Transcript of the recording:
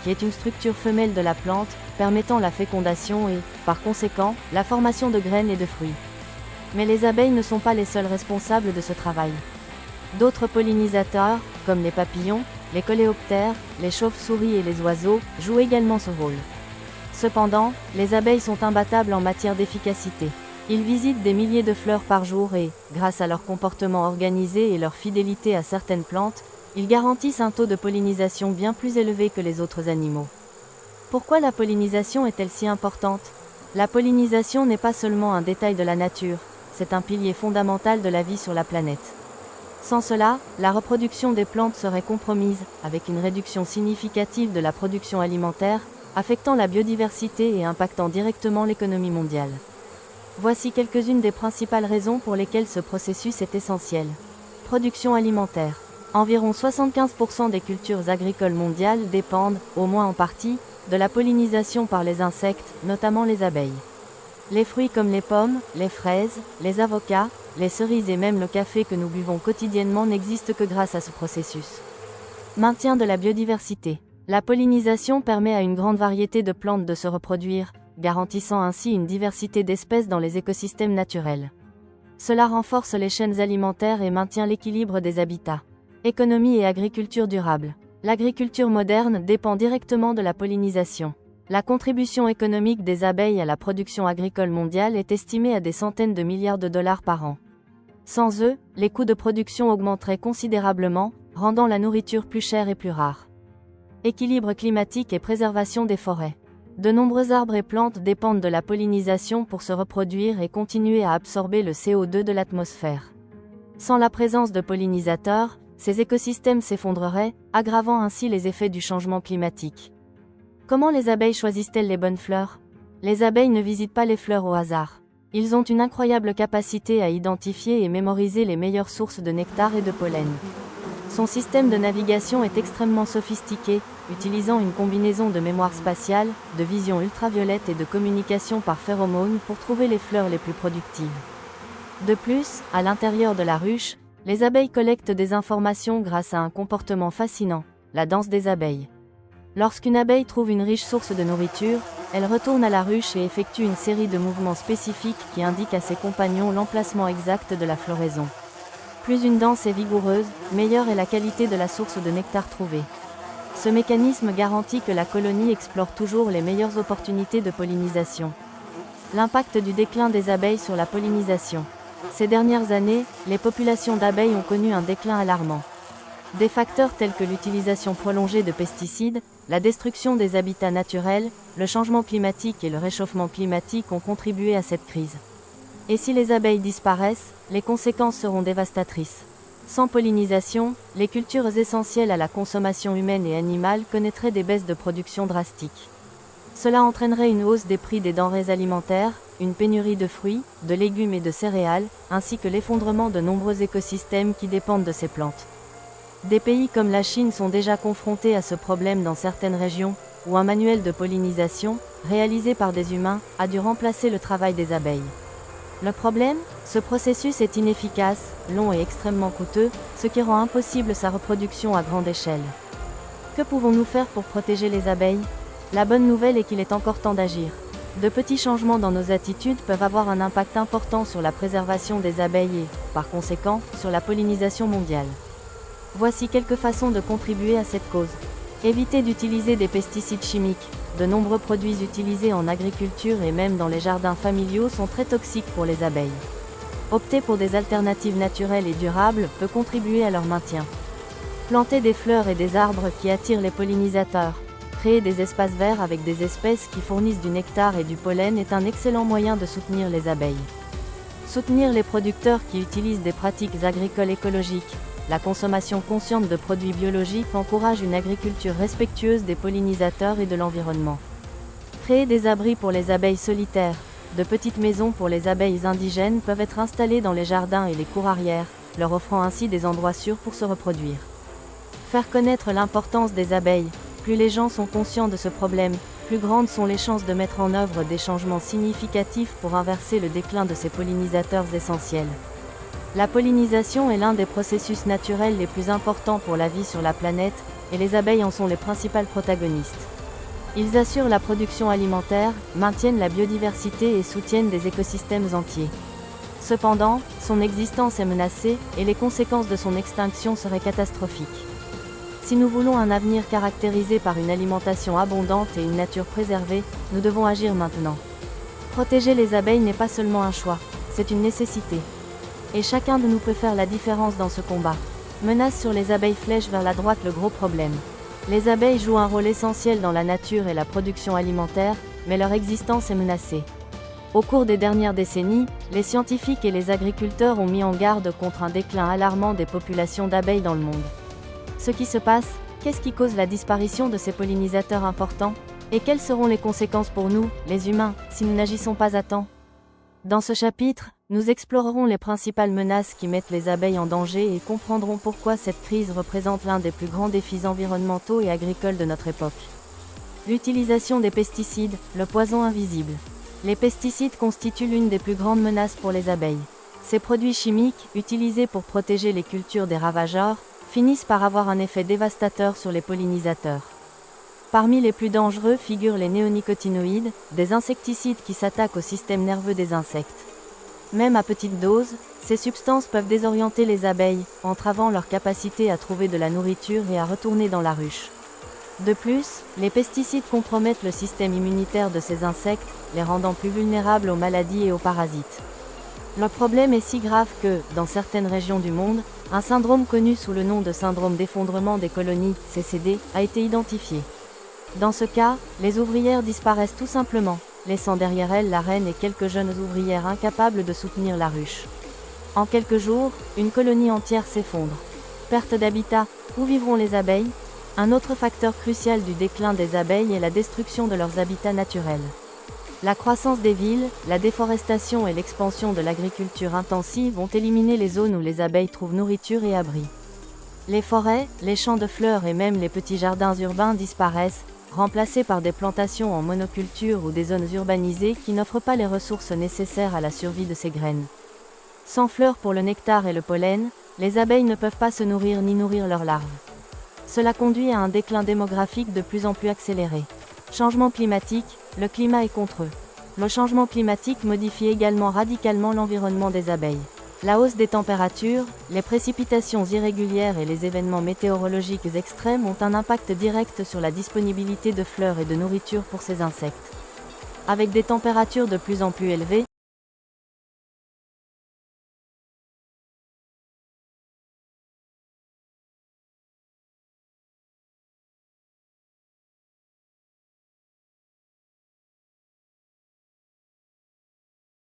qui est une structure femelle de la plante, permettant la fécondation et, par conséquent, la formation de graines et de fruits. Mais les abeilles ne sont pas les seuls responsables de ce travail. D'autres pollinisateurs, comme les papillons, les coléoptères, les chauves-souris et les oiseaux, jouent également ce rôle. Cependant, les abeilles sont imbattables en matière d'efficacité. Ils visitent des milliers de fleurs par jour et, grâce à leur comportement organisé et leur fidélité à certaines plantes, ils garantissent un taux de pollinisation bien plus élevé que les autres animaux. Pourquoi la pollinisation est-elle si importante? La pollinisation n'est pas seulement un détail de la nature, c'est un pilier fondamental de la vie sur la planète. Sans cela, la reproduction des plantes serait compromise, avec une réduction significative de la production alimentaire, affectant la biodiversité et impactant directement l'économie mondiale. Voici quelques-unes des principales raisons pour lesquelles ce processus est essentiel. Production alimentaire. Environ 75% des cultures agricoles mondiales dépendent, au moins en partie, de la pollinisation par les insectes, notamment les abeilles. Les fruits comme les pommes, les fraises, les avocats, les cerises et même le café que nous buvons quotidiennement n'existent que grâce à ce processus. Maintien de la biodiversité. La pollinisation permet à une grande variété de plantes de se reproduire, garantissant ainsi une diversité d'espèces dans les écosystèmes naturels. Cela renforce les chaînes alimentaires et maintient l'équilibre des habitats. Économie et agriculture durable. L'agriculture moderne dépend directement de la pollinisation. La contribution économique des abeilles à la production agricole mondiale est estimée à des centaines de milliards de dollars par an. Sans eux, les coûts de production augmenteraient considérablement, rendant la nourriture plus chère et plus rare. Équilibre climatique et préservation des forêts. De nombreux arbres et plantes dépendent de la pollinisation pour se reproduire et continuer à absorber le CO2 de l'atmosphère. Sans la présence de pollinisateurs, ces écosystèmes s'effondreraient, aggravant ainsi les effets du changement climatique. Comment les abeilles choisissent-elles les bonnes fleurs? Les abeilles ne visitent pas les fleurs au hasard. Ils ont une incroyable capacité à identifier et mémoriser les meilleures sources de nectar et de pollen. Son système de navigation est extrêmement sophistiqué, utilisant une combinaison de mémoire spatiale, de vision ultraviolette et de communication par phéromones pour trouver les fleurs les plus productives. De plus, à l'intérieur de la ruche, les abeilles collectent des informations grâce à un comportement fascinant, la danse des abeilles. Lorsqu'une abeille trouve une riche source de nourriture, elle retourne à la ruche et effectue une série de mouvements spécifiques qui indiquent à ses compagnons l'emplacement exact de la floraison. Plus une danse est vigoureuse, meilleure est la qualité de la source de nectar trouvée. Ce mécanisme garantit que la colonie explore toujours les meilleures opportunités de pollinisation. L'impact du déclin des abeilles sur la pollinisation. Ces dernières années, les populations d'abeilles ont connu un déclin alarmant. Des facteurs tels que l'utilisation prolongée de pesticides, la destruction des habitats naturels, le changement climatique et le réchauffement climatique ont contribué à cette crise. Et si les abeilles disparaissent, les conséquences seront dévastatrices. Sans pollinisation, les cultures essentielles à la consommation humaine et animale connaîtraient des baisses de production drastiques. Cela entraînerait une hausse des prix des denrées alimentaires, une pénurie de fruits, de légumes et de céréales, ainsi que l'effondrement de nombreux écosystèmes qui dépendent de ces plantes. Des pays comme la Chine sont déjà confrontés à ce problème dans certaines régions, où un manuel de pollinisation, réalisé par des humains, a dû remplacer le travail des abeilles. Le problème? Ce processus est inefficace, long et extrêmement coûteux, ce qui rend impossible sa reproduction à grande échelle. Que pouvons-nous faire pour protéger les abeilles? La bonne nouvelle est qu'il est encore temps d'agir. De petits changements dans nos attitudes peuvent avoir un impact important sur la préservation des abeilles et, par conséquent, sur la pollinisation mondiale. Voici quelques façons de contribuer à cette cause. Évitez d'utiliser des pesticides chimiques. De nombreux produits utilisés en agriculture et même dans les jardins familiaux sont très toxiques pour les abeilles. Opter pour des alternatives naturelles et durables peut contribuer à leur maintien. Planter des fleurs et des arbres qui attirent les pollinisateurs. Créer des espaces verts avec des espèces qui fournissent du nectar et du pollen est un excellent moyen de soutenir les abeilles. Soutenir les producteurs qui utilisent des pratiques agricoles écologiques. La consommation consciente de produits biologiques encourage une agriculture respectueuse des pollinisateurs et de l'environnement. Créer des abris pour les abeilles solitaires. De petites maisons pour les abeilles indigènes peuvent être installées dans les jardins et les cours arrière, leur offrant ainsi des endroits sûrs pour se reproduire. Faire connaître l'importance des abeilles. Plus les gens sont conscients de ce problème, plus grandes sont les chances de mettre en œuvre des changements significatifs pour inverser le déclin de ces pollinisateurs essentiels. La pollinisation est l'un des processus naturels les plus importants pour la vie sur la planète, et les abeilles en sont les principales protagonistes. Ils assurent la production alimentaire, maintiennent la biodiversité et soutiennent des écosystèmes entiers. Cependant, son existence est menacée, et les conséquences de son extinction seraient catastrophiques. Si nous voulons un avenir caractérisé par une alimentation abondante et une nature préservée, nous devons agir maintenant. Protéger les abeilles n'est pas seulement un choix, c'est une nécessité. Et chacun de nous peut faire la différence dans ce combat. Menace sur les abeilles flèche vers la droite le gros problème. Les abeilles jouent un rôle essentiel dans la nature et la production alimentaire, mais leur existence est menacée. Au cours des dernières décennies, les scientifiques et les agriculteurs ont mis en garde contre un déclin alarmant des populations d'abeilles dans le monde. Ce qui se passe, qu'est-ce qui cause la disparition de ces pollinisateurs importants? Et quelles seront les conséquences pour nous, les humains, si nous n'agissons pas à temps? Dans ce chapitre, nous explorerons les principales menaces qui mettent les abeilles en danger et comprendrons pourquoi cette crise représente l'un des plus grands défis environnementaux et agricoles de notre époque. L'utilisation des pesticides, le poison invisible. Les pesticides constituent l'une des plus grandes menaces pour les abeilles. Ces produits chimiques, utilisés pour protéger les cultures des ravageurs, finissent par avoir un effet dévastateur sur les pollinisateurs. Parmi les plus dangereux figurent les néonicotinoïdes, des insecticides qui s'attaquent au système nerveux des insectes. Même à petite dose, ces substances peuvent désorienter les abeilles, entravant leur capacité à trouver de la nourriture et à retourner dans la ruche. De plus, les pesticides compromettent le système immunitaire de ces insectes, les rendant plus vulnérables aux maladies et aux parasites. Le problème est si grave que, dans certaines régions du monde, un syndrome connu sous le nom de syndrome d'effondrement des colonies, CCD, a été identifié. Dans ce cas, les ouvrières disparaissent tout simplement, laissant derrière elles la reine et quelques jeunes ouvrières incapables de soutenir la ruche. En quelques jours, une colonie entière s'effondre. Perte d'habitat, où vivront les abeilles? Un autre facteur crucial du déclin des abeilles est la destruction de leurs habitats naturels. La croissance des villes, la déforestation et l'expansion de l'agriculture intensive ont éliminé les zones où les abeilles trouvent nourriture et abri. Les forêts, les champs de fleurs et même les petits jardins urbains disparaissent, remplacés par des plantations en monoculture ou des zones urbanisées qui n'offrent pas les ressources nécessaires à la survie de ces graines. Sans fleurs pour le nectar et le pollen, les abeilles ne peuvent pas se nourrir ni nourrir leurs larves. Cela conduit à un déclin démographique de plus en plus accéléré. Changement climatique, le climat est contre eux. Le changement climatique modifie également radicalement l'environnement des abeilles. La hausse des températures, les précipitations irrégulières et les événements météorologiques extrêmes ont un impact direct sur la disponibilité de fleurs et de nourriture pour ces insectes. Avec des températures de plus en plus élevées,